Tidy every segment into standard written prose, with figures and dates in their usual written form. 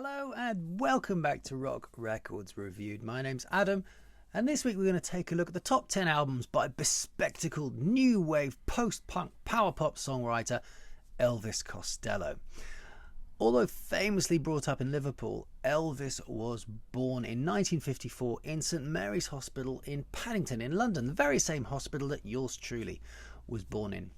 Hello and welcome back to Rock Records Reviewed. My name's Adam, and this week we're going to take a look at the top 10 albums by bespectacled new wave post-punk power pop songwriter Elvis Costello. Although famously brought up in Liverpool, Elvis was born in 1954 in St Mary's Hospital in Paddington in London, the very same hospital that yours truly was born in.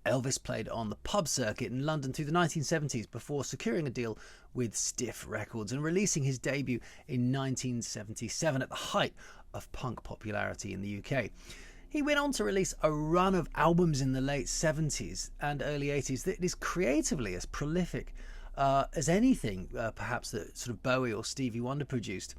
Elvis played on the pub circuit in London through the 1970s before securing a deal with Stiff Records and releasing his debut in 1977 at the height of punk popularity in the UK. He went on to release a run of albums in the late 70s and early 80s that is creatively as prolific as anything perhaps that sort of Bowie or Stevie Wonder produced.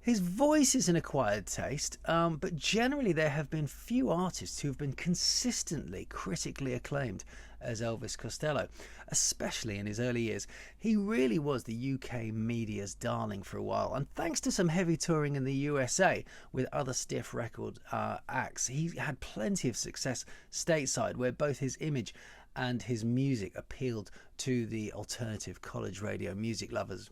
His voice is an acquired taste, but generally there have been few artists who have been consistently critically acclaimed as Elvis Costello, especially in his early years. He really was the UK media's darling for a while, and thanks to some heavy touring in the USA with other Stiff Record acts, he had plenty of success stateside, where both his image and his music appealed to the alternative college radio music lovers.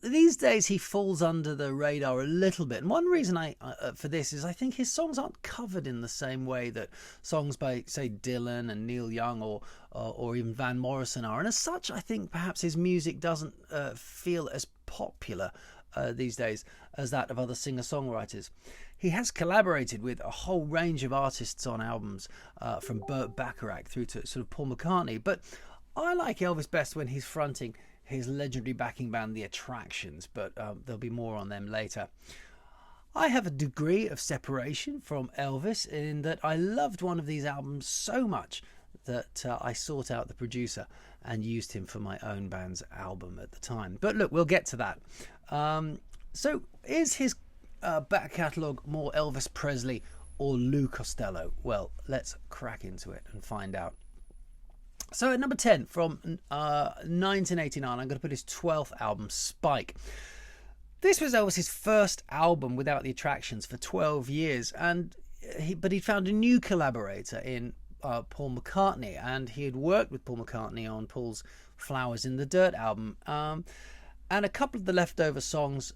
These days he falls under the radar a little bit, and one reason for this is I think his songs aren't covered in the same way that songs by, say, Dylan and Neil Young or even Van Morrison are, and as such I think perhaps his music doesn't feel as popular these days as that of other singer-songwriters. He has collaborated with a whole range of artists on albums, from Burt Bacharach through to sort of Paul McCartney, but I like Elvis best when he's fronting his legendary backing band, The Attractions, but there'll be more on them later. I have a degree of separation from Elvis in that I loved one of these albums so much that I sought out the producer and used him for my own band's album at the time. But look, we'll get to that. So is his back catalogue more Elvis Presley or Lou Costello? Well, let's crack into it and find out. So at number 10 from 1989, I'm going to put his 12th album, Spike. This was Elvis's first album without the Attractions for 12 years, but he found a new collaborator in Paul McCartney, and he had worked with Paul McCartney on Paul's Flowers in the Dirt album, and a couple of the leftover songs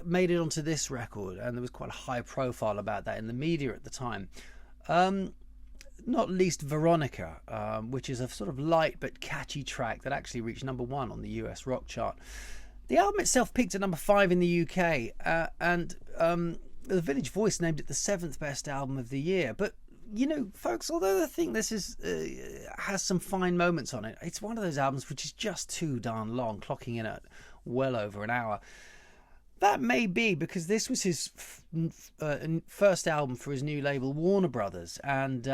made it onto this record, and there was quite a high profile about that in the media at the time. Not least Veronica, which is a sort of light but catchy track that actually reached number 1 on the US rock chart. The album itself peaked at number 5 in the UK, and the Village Voice named it the 7th best album of the year. But, you know, folks, although I think this has some fine moments on it, it's one of those albums which is just too darn long, clocking in at well over an hour. That may be because this was his first album for his new label, Warner Brothers, and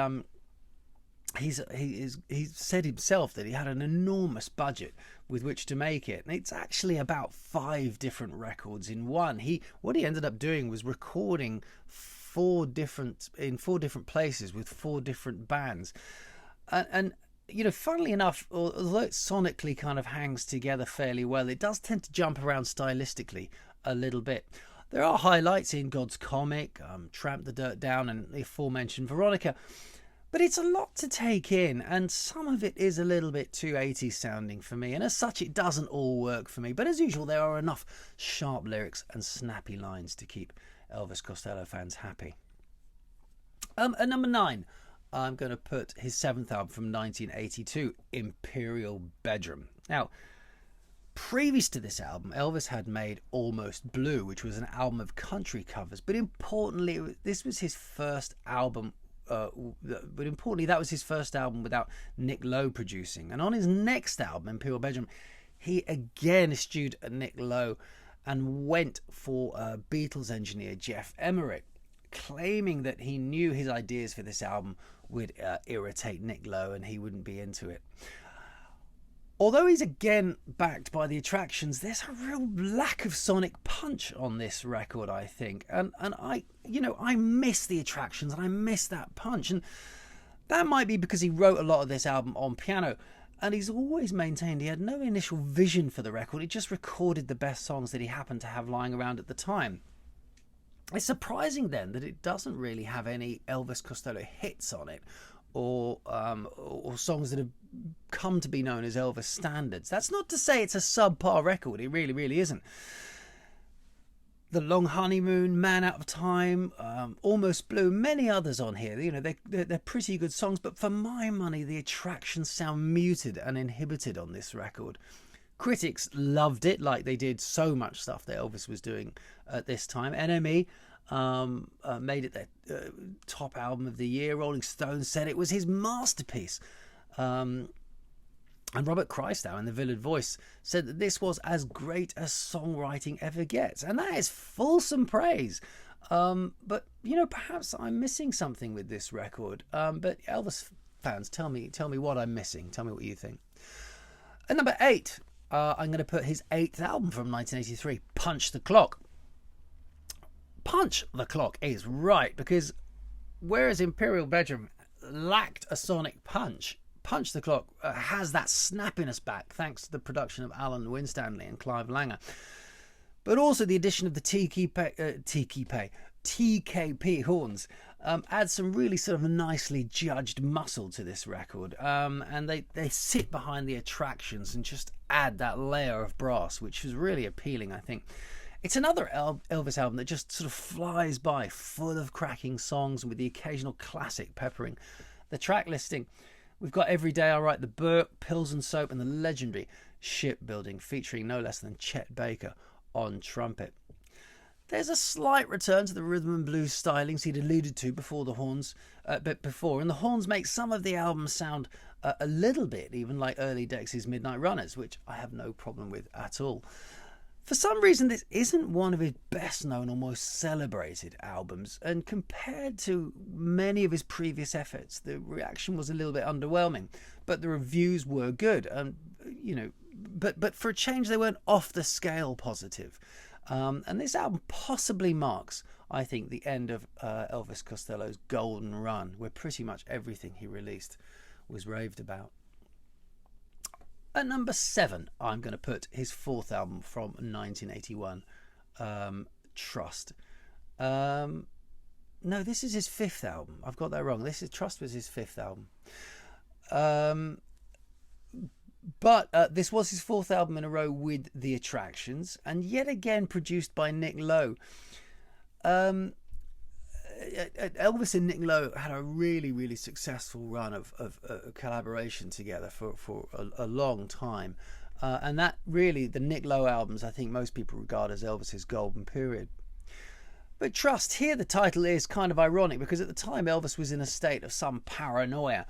he said himself that he had an enormous budget with which to make it, and it's actually about 5 different records in one. What he ended up doing was recording 4 different places with 4 different bands, and you know, funnily enough, although it sonically kind of hangs together fairly well, it does tend to jump around stylistically a little bit. There are highlights in God's Comic, Tramp the Dirt Down, and the aforementioned Veronica, but it's a lot to take in, and some of it is a little bit too 80s sounding for me, and as such it doesn't all work for me. But as usual, there are enough sharp lyrics and snappy lines to keep Elvis Costello fans happy. At number 9, I'm going to put his 7th album from 1982, Imperial Bedroom. Now, previous to this album, Elvis had made Almost Blue, which was an album of country covers, but importantly, this was his first album. That was his first album without Nick Lowe producing. And on his next album, Imperial Bedroom, he again eschewed Nick Lowe and went for Beatles engineer Jeff Emerick, claiming that he knew his ideas for this album would irritate Nick Lowe and he wouldn't be into it. Although he's again backed by the Attractions, there's a real lack of sonic punch on this record, I think. And I miss the Attractions and I miss that punch. And that might be because he wrote a lot of this album on piano. And he's always maintained he had no initial vision for the record. He just recorded the best songs that he happened to have lying around at the time. It's surprising then that it doesn't really have any Elvis Costello hits on it, or songs that have come to be known as Elvis standards. That's not to say it's a subpar record. It really, really isn't. The Long Honeymoon, Man Out of Time, Almost Blue, many others on here. You know, they're pretty good songs, but for my money, the attractions sound muted and inhibited on this record. Critics loved it, like they did so much stuff that Elvis was doing at this time. NME made it their top album of the year. Rolling Stone said it was his masterpiece. And Robert Christgau in The Village Voice said that this was as great as songwriting ever gets. And that is fulsome praise. But, you know, perhaps I'm missing something with this record. But Elvis fans, tell me what I'm missing. Tell me what you think. At number 8, I'm going to put his 8th album from 1983, Punch the Clock. Punch the Clock is right, because whereas Imperial Bedroom lacked a sonic punch, Punch the Clock has that snappiness back thanks to the production of Alan Winstanley and Clive Langer. But also the addition of the TKP horns adds some really sort of nicely judged muscle to this record. And they sit behind the attractions and just add that layer of brass, which is really appealing, I think. It's another Elvis album that just sort of flies by, full of cracking songs with the occasional classic peppering. The track listing: we've got Every Day I Write the Book, Pills and Soap, and the legendary Shipbuilding, featuring no less than Chet Baker on trumpet. There's a slight return to the rhythm and blues stylings he'd alluded to before the horns, and the horns make some of the album sound a little bit even like early Dexys Midnight Runners, which I have no problem with at all. For some reason, this isn't one of his best known or most celebrated albums, and compared to many of his previous efforts, the reaction was a little bit underwhelming, but the reviews were good. But for a change, they weren't off the scale positive. And this album possibly marks, I think, the end of Elvis Costello's golden run, where pretty much everything he released was raved about. At number 7, I'm going to put his 4th album from 1981, Trust. No, this is his 5th album. I've got that wrong. Trust was his 5th album. But this was his 4th album in a row with The Attractions, and yet again produced by Nick Lowe. Elvis and Nick Lowe had a really, really successful run of collaboration together for a long time. And that really, the Nick Lowe albums, I think most people regard as Elvis's golden period. But Trust, here the title is kind of ironic, because at the time Elvis was in a state of some paranoia.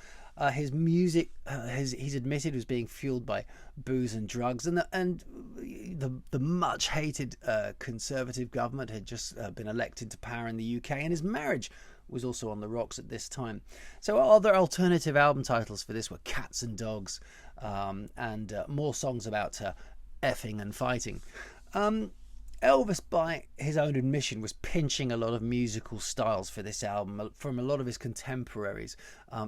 His music, he's admitted, was being fueled by booze and drugs, and the much hated Conservative government had just been elected to power in the UK, and his marriage was also on the rocks at this time. So other alternative album titles for this were Cats and Dogs, and more songs about effing and fighting. Elvis, by his own admission, was pinching a lot of musical styles for this album from a lot of his contemporaries,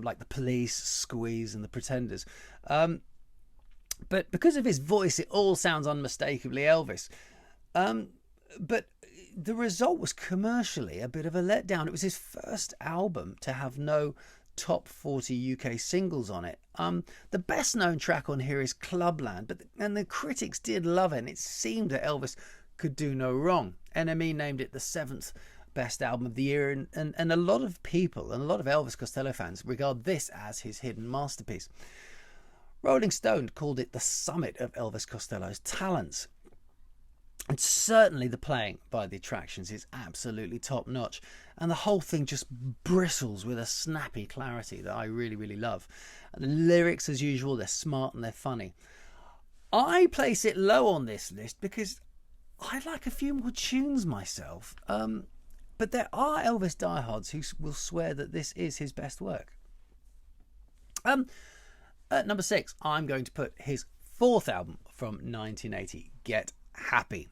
like the Police, Squeeze, and the Pretenders. But because of his voice, it all sounds unmistakably Elvis. But the result was commercially a bit of a letdown. It was his first album to have no top 40 UK singles on it. The best known track on here is Clubland, and the critics did love it, and it seemed that Elvis could do no wrong. NME named it the 7th best album of the year, and a lot of people, and a lot of Elvis Costello fans, regard this as his hidden masterpiece. Rolling Stone called it the summit of Elvis Costello's talents. And certainly the playing by The Attractions is absolutely top notch, and the whole thing just bristles with a snappy clarity that I really, really love. And the lyrics, as usual, they're smart and they're funny. I place it low on this list because I like a few more tunes myself, but there are Elvis diehards who will swear that this is his best work. At number 6, I'm going to put his 4th album from 1980, Get Happy.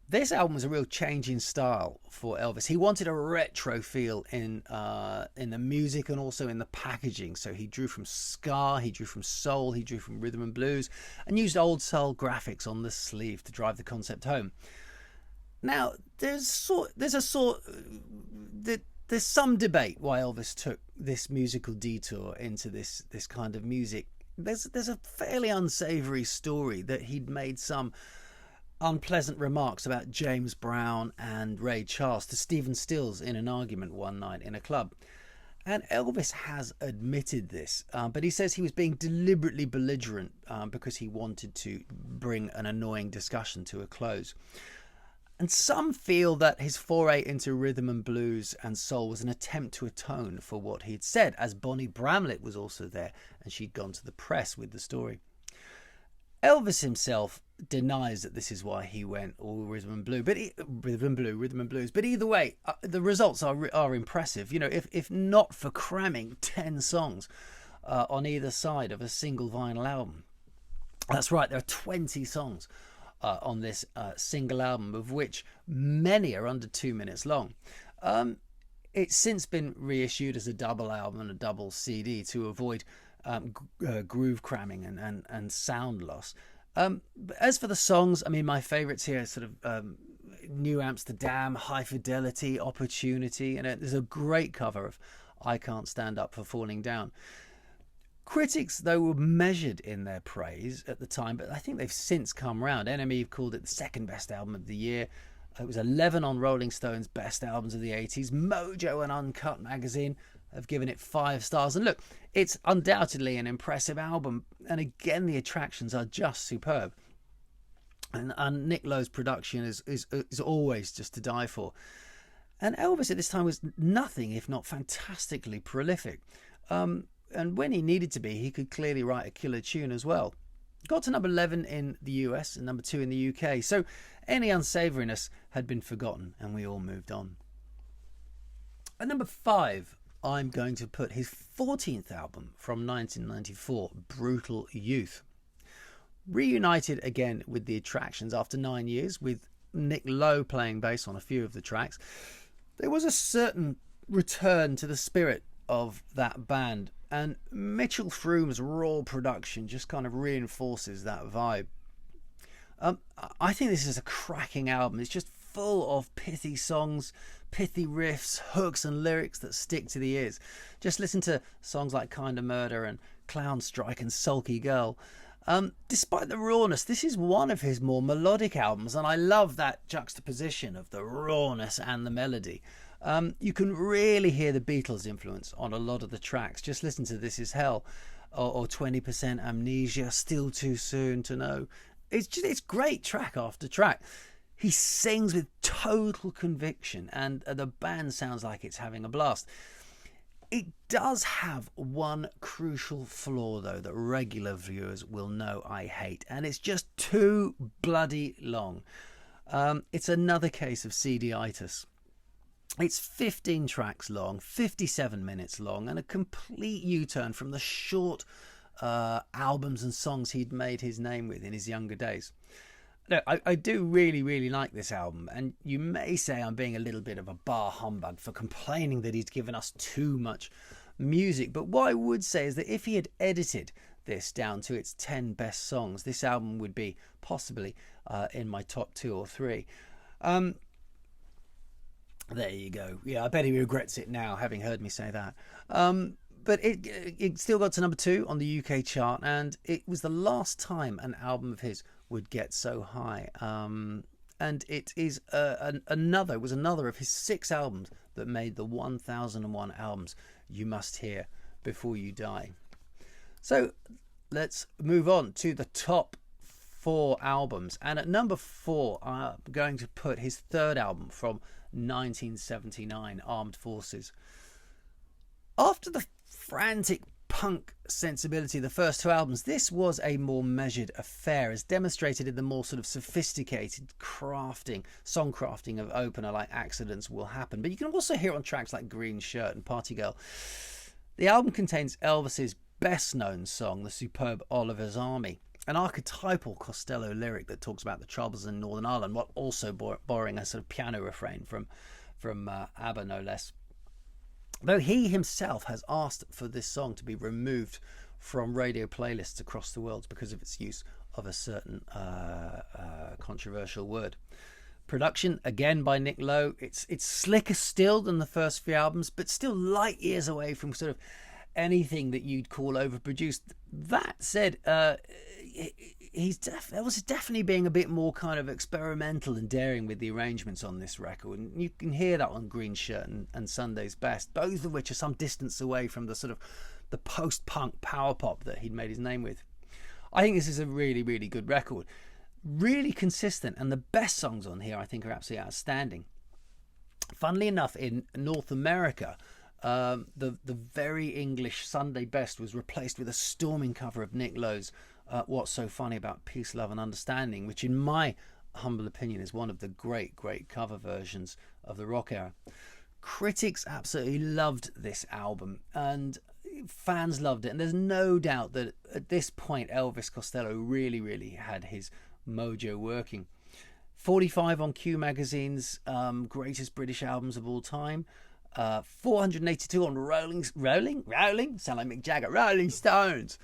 This album was a real change in style for Elvis. He wanted a retro feel in the music and also in the packaging. So he drew from ska, he drew from soul, he drew from rhythm and blues, and used old soul graphics on the sleeve to drive the concept home. Now, there's some debate why Elvis took this musical detour into this kind of music there's a fairly unsavoury story that he'd made some unpleasant remarks about James Brown and Ray Charles to Stephen Stills in an argument one night in a club. And Elvis has admitted this, but he says he was being deliberately belligerent because he wanted to bring an annoying discussion to a close. And some feel that his foray into rhythm and blues and soul was an attempt to atone for what he'd said, as Bonnie Bramlett was also there and she'd gone to the press with the story. Elvis himself denies that this is why he went all rhythm and blues. But either way, the results are impressive. You know, if not for cramming 10 songs on either side of a single vinyl album. That's right, there are 20 songs on this single album, of which many are under 2 minutes long. It's since been reissued as a double album and a double CD to avoid groove cramming and sound loss. But as for the songs, I mean, my favourites here are sort of New Amsterdam, High Fidelity, Opportunity, and there's a great cover of I Can't Stand Up for Falling Down. Critics, though, were measured in their praise at the time, but I think they've since come round. NME called it the second best album of the year. It was 11 on Rolling Stone's best albums of the 80s. Mojo and Uncut magazine have given it 5 stars. And look, it's undoubtedly an impressive album. And again, the attractions are just superb. And Nick Lowe's production is always just to die for. And Elvis at this time was nothing if not fantastically prolific. And when he needed to be, he could clearly write a killer tune as well. Got to number 11 in the US and number 2 in the UK. So any unsavouriness had been forgotten and we all moved on. At number 5, I'm going to put his 14th album from 1994, Brutal Youth. Reunited again with the Attractions after 9 years, with Nick Lowe playing bass on a few of the tracks, there was a certain return to the spirit of that band, and Mitchell Froome's raw production just kind of reinforces that vibe. I think this is a cracking album. It's just full of pithy songs, pithy riffs, hooks and lyrics that stick to the ears. Just listen to songs like Kinda Murder and Clown Strike and Sulky Girl. Despite the rawness, this is one of his more melodic albums, and I love that juxtaposition of the rawness and the melody. You can really hear the Beatles' influence on a lot of the tracks. Just listen to This Is Hell or 20% Amnesia, Still Too Soon to Know. It's great track after track. He sings with total conviction and the band sounds like it's having a blast. It does have one crucial flaw, though, that regular viewers will know I hate, and it's just too bloody long. It's another case of CD-itis. It's 15 tracks long, 57 minutes long, and a complete U-turn from the short albums and songs he'd made his name with in his younger days. No, I do really, really like this album, and you may say I'm being a little bit of a bar humbug for complaining that he's given us too much music, but what I would say is that if he had edited this down to its 10 best songs, this album would be possibly in my top 2 or 3. There you go. Yeah, I bet he regrets it now, having heard me say that. But it still got to number 2 on the UK chart, and it was the last time an album of his would get so high. And it is another of his 6 albums that made the 1001 albums you must hear before you die. So let's move on to the top 4 albums. And at number 4, I'm going to put his 3rd album from 1979, Armed Forces. After the frantic punk sensibility of the first 2 albums, this was a more measured affair, as demonstrated in the more sort of sophisticated song crafting of opener like Accidents Will Happen. But you can also hear it on tracks like Green Shirt and Party Girl. The album contains Elvis's best known song, the superb Oliver's Army, an archetypal Costello lyric that talks about the troubles in Northern Ireland, while also borrowing a sort of piano refrain from ABBA, no less. Though he himself has asked for this song to be removed from radio playlists across the world because of its use of a certain controversial word. Production, again, by Nick Lowe. It's slicker still than the first few albums, but still light years away from sort of anything that you'd call overproduced. That said, Elvis is definitely being a bit more kind of experimental and daring with the arrangements on this record, and you can hear that on Green Shirt and Sunday's Best, both of which are some distance away from the sort of the post-punk power pop that he'd made his name with. I think this is a really, really good record, really consistent, and the best songs on here I think are absolutely outstanding. Funnily enough, in North America, the very English Sunday Best was replaced with a storming cover of Nick Lowe's What's So Funny About Peace, Love and Understanding, which in my humble opinion is one of the great cover versions of the rock era. Critics absolutely loved this album and fans loved it, and there's no doubt that at this point Elvis Costello really had his mojo working. 45 on Q Magazine's greatest British albums of all time. 482 on Rolling, sound like Mick Jagger, Rolling Stones.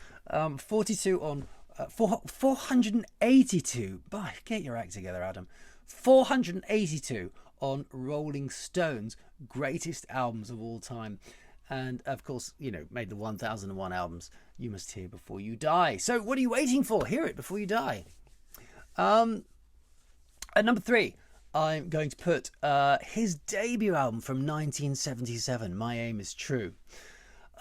42 on 482. Bye, get your act together, Adam. 482 on Rolling Stones greatest albums of all time, and of course, you know, made the 1001 albums you must hear before you die. So what are you waiting for? Hear it before you die. At number 3, I'm going to put his debut album from 1977, My Aim Is True.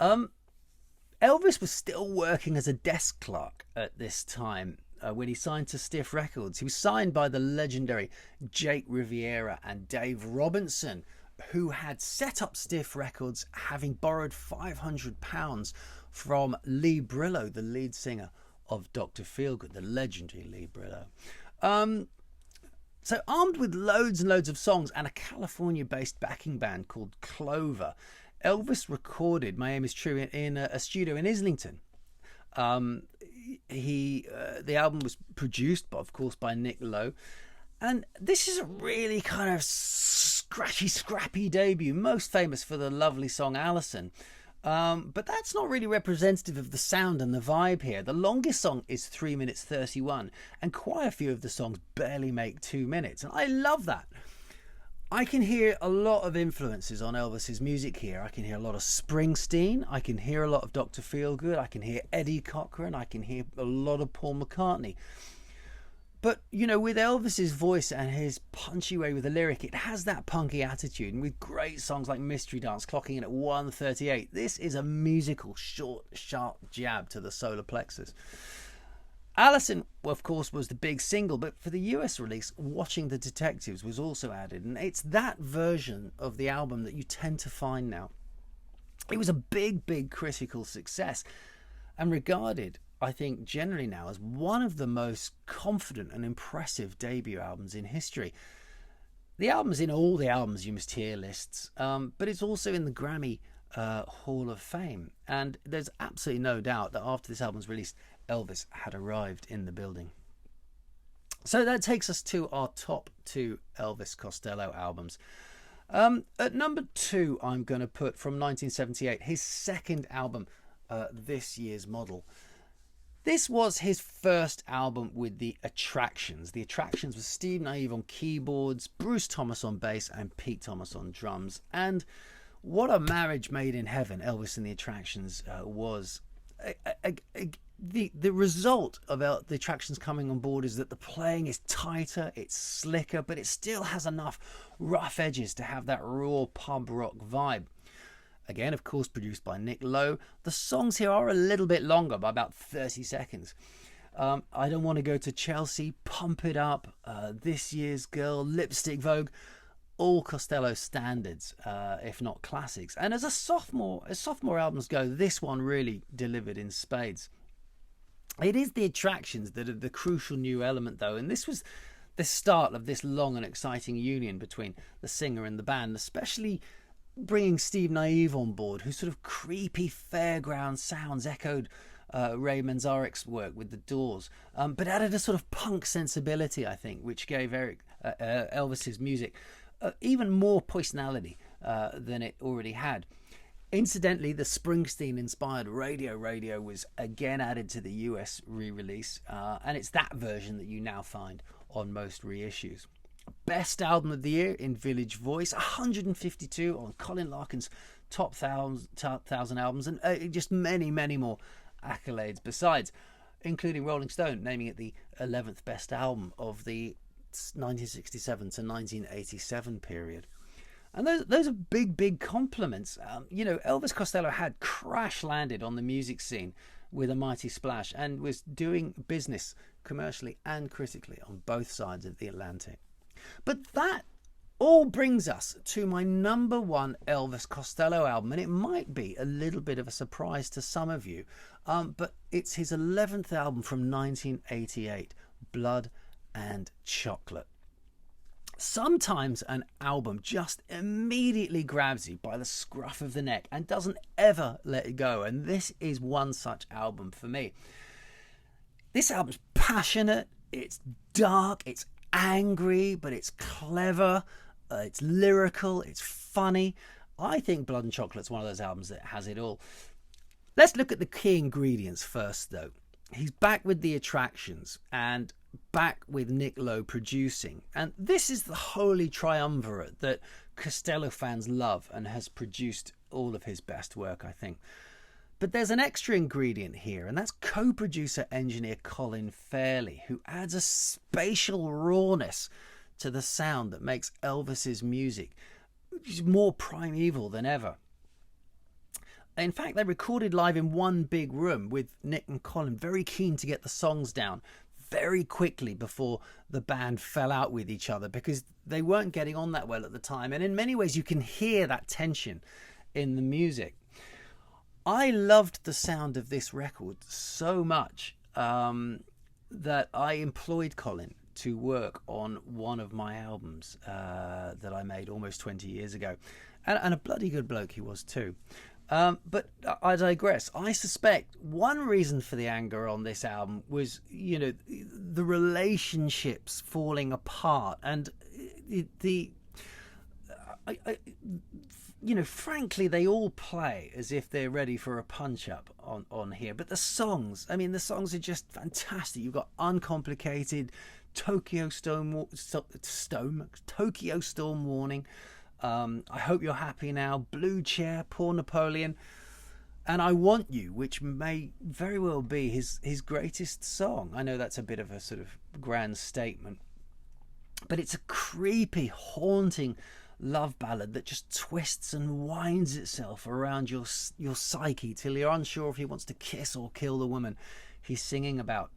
Elvis was still working as a desk clerk at this time when he signed to Stiff Records. He was signed by the legendary Jake Riviera and Dave Robinson, who had set up Stiff Records having borrowed £500 from Lee Brillo, the lead singer of Dr. Feelgood, the legendary Lee Brillo. So armed with loads and loads of songs and a California-based backing band called Clover, Elvis recorded My Aim Is True in a studio in Islington. The album was produced, of course, by Nick Lowe. And this is a really kind of scrappy debut, most famous for the lovely song Allison. But that's not really representative of the sound and the vibe here. The longest song is 3 minutes 31, and quite a few of the songs barely make 2 minutes. And I love that. I can hear a lot of influences on Elvis's music here. I can hear a lot of Springsteen. I can hear a lot of Dr. Feelgood. I can hear Eddie Cochran. I can hear a lot of Paul McCartney. But, you know, with Elvis's voice and his punchy way with the lyric, it has that punky attitude. And with great songs like Mystery Dance clocking in at 1:38, this is a musical, short, sharp jab to the solar plexus. Allison, of course, was the big single, but for the US release, Watching the Detectives was also added. And it's that version of the album that you tend to find now. It was a big critical success and regarded, I think, generally now as one of the most confident and impressive debut albums in history. The album's in all the albums you must hear lists, but it's also in the Grammy Hall of Fame. And there's absolutely no doubt that after this album's released, Elvis had arrived in the building. So that takes us to our top 2 Elvis Costello albums. At number 2, I'm going to put from 1978, his second album, This Year's Model. This was his first album with the Attractions. The Attractions was Steve Naive on keyboards, Bruce Thomas on bass, and Pete Thomas on drums. And what a marriage made in heaven Elvis and the Attractions was. The result of the Attractions coming on board is that the playing is tighter, it's slicker, but it still has enough rough edges to have that raw pub rock vibe. Again, of course, produced by Nick Lowe. The songs here are a little bit longer, by about 30 seconds. I Don't Want to Go to Chelsea, Pump It Up, This Year's Girl, Lipstick Vogue, all Costello standards, if not classics. And as sophomore albums go, this one really delivered in spades. It is the Attractions that are the crucial new element, though, and this was the start of this long and exciting union between the singer and the band, especially bringing Steve Naive on board, whose sort of creepy fairground sounds echoed Ray Manzarek's work with the Doors, but added a sort of punk sensibility, I think, which gave Elvis's music even more personality than it already had. Incidentally, the Springsteen-inspired Radio was again added to the US re-release, and it's that version that you now find on most reissues. Best Album of the Year in Village Voice, 152 on Colin Larkin's top 1,000 albums, and just many, many more accolades besides, including Rolling Stone naming it the 11th best album of the 1967 to 1987 period. And those are big compliments. Elvis Costello had crash landed on the music scene with a mighty splash and was doing business commercially and critically on both sides of the Atlantic. But that all brings us to my number one Elvis Costello album, and it might be a little bit of a surprise to some of you, but it's his 11th album from 1988, Blood and Chocolate. Sometimes an album just immediately grabs you by the scruff of the neck and doesn't ever let it go, and this is one such album for me. This album's passionate, it's dark, it's angry, but it's clever, it's lyrical, it's funny. I think Blood and Chocolate's one of those albums that has it all. Let's look at the key ingredients first, though. He's back with the Attractions and back with Nick Lowe producing, and this is the holy triumvirate that Costello fans love and has produced all of his best work, I think. But there's an extra ingredient here, and that's co-producer engineer Colin Fairley, who adds a spatial rawness to the sound that makes Elvis's music more primeval than ever. In fact, they recorded live in one big room with Nick and Colin very keen to get the songs down very quickly before the band fell out with each other, because they weren't getting on that well at the time. And in many ways you can hear that tension in the music. I loved the sound of this record so much that I employed Colin to work on one of my albums that I made almost 20 years ago, and a bloody good bloke he was too. But I digress. I suspect one reason for the anger on this album was, the relationships falling apart, and frankly, they all play as if they're ready for a punch-up on here. But the songs are just fantastic. You've got Uncomplicated, Tokyo Storm Warning, I Hope You're Happy Now, Blue Chair, Poor Napoleon, and I Want You, which may very well be his greatest song. I know that's a bit of a sort of grand statement, but it's a creepy, haunting love ballad that just twists and winds itself around your psyche till you're unsure if he wants to kiss or kill the woman he's singing about.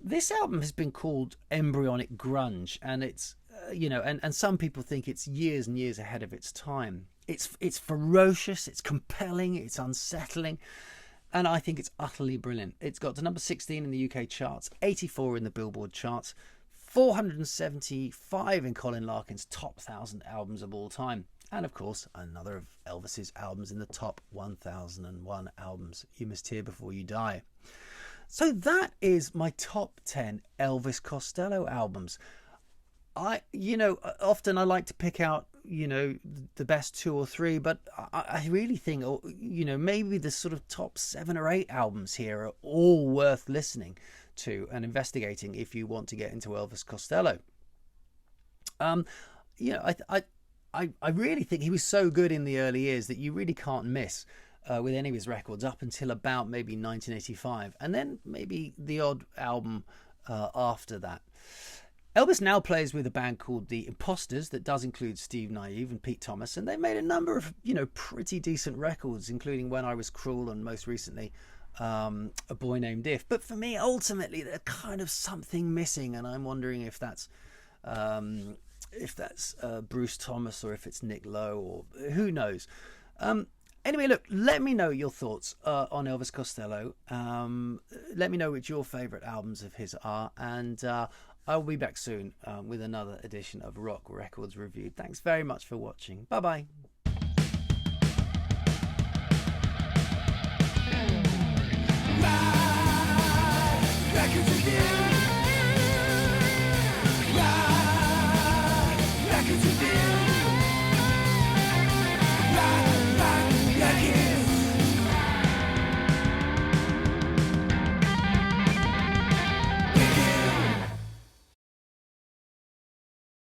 This album has been called embryonic grunge, and it's and some people think it's years and years ahead of its time. It's ferocious, it's compelling, it's unsettling, and I think it's utterly brilliant. It's got to number 16 in the UK charts, 84 in the Billboard charts, 475 in Colin Larkin's top 1,000 albums of all time, and of course another of Elvis's albums in the top 1001 albums you must hear before you die. So that is my top 10 Elvis Costello albums. Often I like to pick out, the best 2 or 3, but I really think, maybe the sort of top 7 or 8 albums here are all worth listening to and investigating if you want to get into Elvis Costello. I really think he was so good in the early years that you really can't miss with any of his records up until about maybe 1985, and then maybe the odd album after that. Elvis now plays with a band called The Imposters that does include Steve Naive and Pete Thomas, and they made a number of, pretty decent records, including When I Was Cruel and most recently A Boy Named If. But for me, ultimately, there's kind of something missing, and I'm wondering if that's Bruce Thomas or if it's Nick Lowe, or who knows. Anyway, look, let me know your thoughts on Elvis Costello. Let me know which your favourite albums of his are, and I'll be back soon with another edition of Rock Records Reviewed. Thanks very much for watching. Bye-bye. Rock Records Reviewed.